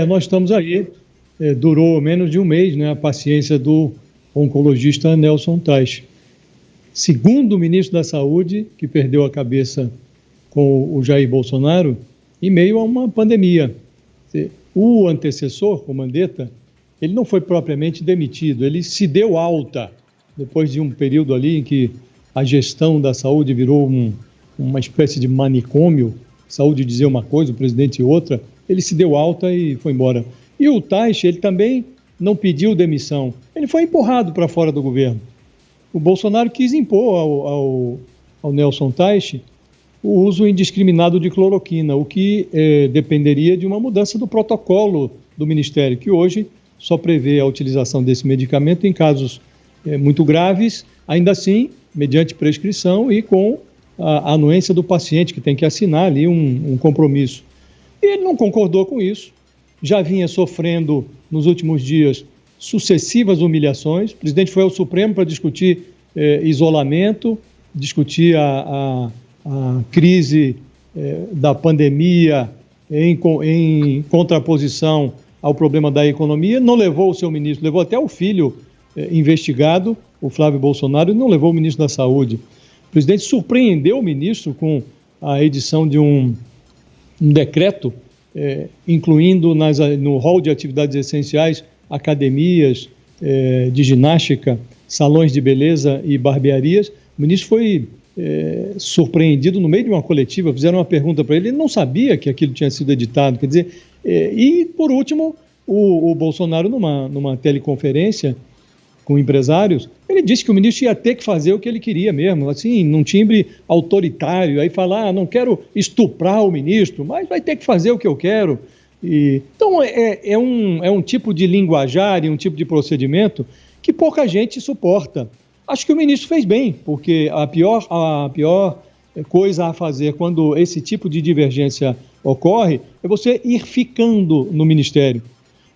Nós estamos aí, durou menos de um mês, né, a paciência do oncologista Nelson Teich. Segundo ministro da Saúde, que perdeu a cabeça com o Jair Bolsonaro, em meio a uma pandemia. O antecessor, o Mandetta, ele não foi propriamente demitido, ele se deu alta, depois de um período ali em que a gestão da saúde virou uma espécie de manicômio, saúde dizia uma coisa, o presidente outra, ele se deu alta e foi embora. E o Teich, ele também não pediu demissão, ele foi empurrado para fora do governo. O Bolsonaro quis impor ao Nelson Teich o uso indiscriminado de cloroquina, o que dependeria de uma mudança do protocolo do Ministério, que hoje só prevê a utilização desse medicamento em casos muito graves, ainda assim, mediante prescrição e com a anuência do paciente, que tem que assinar ali um compromisso. E ele não concordou com isso, já vinha sofrendo nos últimos dias sucessivas humilhações. O presidente foi ao Supremo para discutir isolamento, discutir a crise da pandemia em contraposição ao problema da economia, não levou o seu ministro, levou até o filho investigado, o Flávio Bolsonaro, e não levou o ministro da Saúde. O presidente surpreendeu o ministro com a edição de um decreto incluindo no rol de atividades essenciais academias de ginástica, salões de beleza e barbearias. O ministro foi surpreendido no meio de uma coletiva, fizeram uma pergunta para ele, ele não sabia que aquilo tinha sido editado, quer dizer, e por último, o Bolsonaro numa teleconferência com empresários, ele disse que o ministro ia ter que fazer o que ele queria mesmo, assim, num timbre autoritário, aí falar, não quero estuprar o ministro, mas vai ter que fazer o que eu quero. Então, é um tipo de linguajar e um tipo de procedimento que pouca gente suporta. Acho que o ministro fez bem, porque a pior coisa a fazer quando esse tipo de divergência ocorre é você ir ficando no ministério.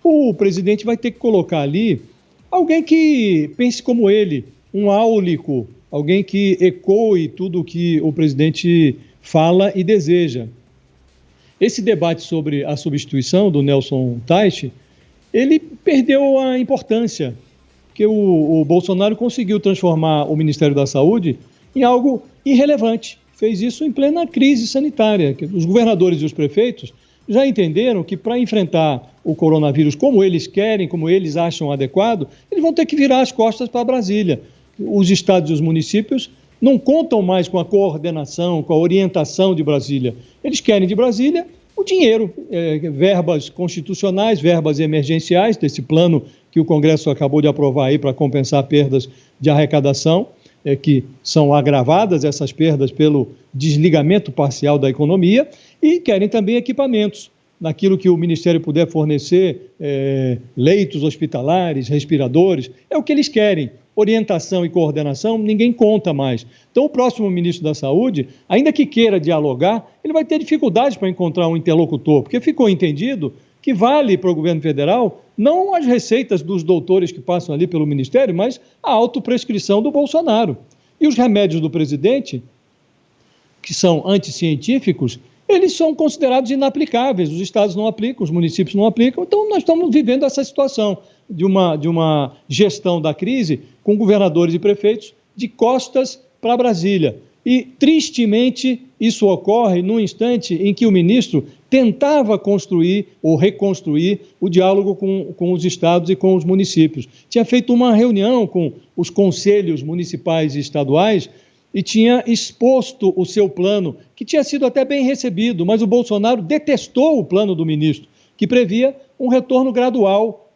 O presidente vai ter que colocar ali alguém que pense como ele, um áulico, alguém que ecoe tudo o que o presidente fala e deseja. Esse debate sobre a substituição do Nelson Teich, ele perdeu a importância, porque o Bolsonaro conseguiu transformar o Ministério da Saúde em algo irrelevante. Fez isso em plena crise sanitária. Os governadores e os prefeitos já entenderam que para enfrentar o coronavírus como eles querem, como eles acham adequado, eles vão ter que virar as costas para Brasília. Os estados e os municípios não contam mais com a coordenação, com a orientação de Brasília. Eles querem de Brasília o dinheiro, verbas constitucionais, verbas emergenciais, desse plano que o Congresso acabou de aprovar aí para compensar perdas de arrecadação, que são agravadas essas perdas pelo desligamento parcial da economia, e querem também equipamentos, naquilo que o Ministério puder fornecer, leitos hospitalares, respiradores, é o que eles querem. Orientação e coordenação, ninguém conta mais. Então, o próximo ministro da Saúde, ainda que queira dialogar, ele vai ter dificuldades para encontrar um interlocutor, porque ficou entendido que vale para o governo federal não as receitas dos doutores que passam ali pelo Ministério, mas a autoprescrição do Bolsonaro. E os remédios do presidente, que são anticientíficos, eles são considerados inaplicáveis, os estados não aplicam, os municípios não aplicam, então nós estamos vivendo essa situação de uma gestão da crise com governadores e prefeitos de costas para Brasília. E, tristemente, isso ocorre num instante em que o ministro tentava construir ou reconstruir o diálogo com os estados e com os municípios. Tinha feito uma reunião com os conselhos municipais e estaduais e tinha exposto o seu plano, que tinha sido até bem recebido, mas o Bolsonaro detestou o plano do ministro, que previa um retorno gradual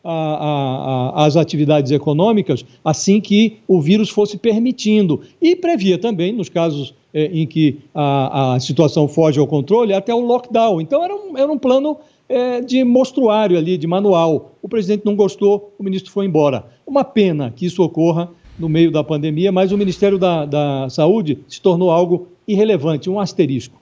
às atividades econômicas assim que o vírus fosse permitindo. E previa também, nos casos em que a situação foge ao controle, até o lockdown. Então era um plano de mostruário ali, de manual. O presidente não gostou, o ministro foi embora. Uma pena que isso ocorra no meio da pandemia, mas o Ministério da Saúde se tornou algo irrelevante, um asterisco.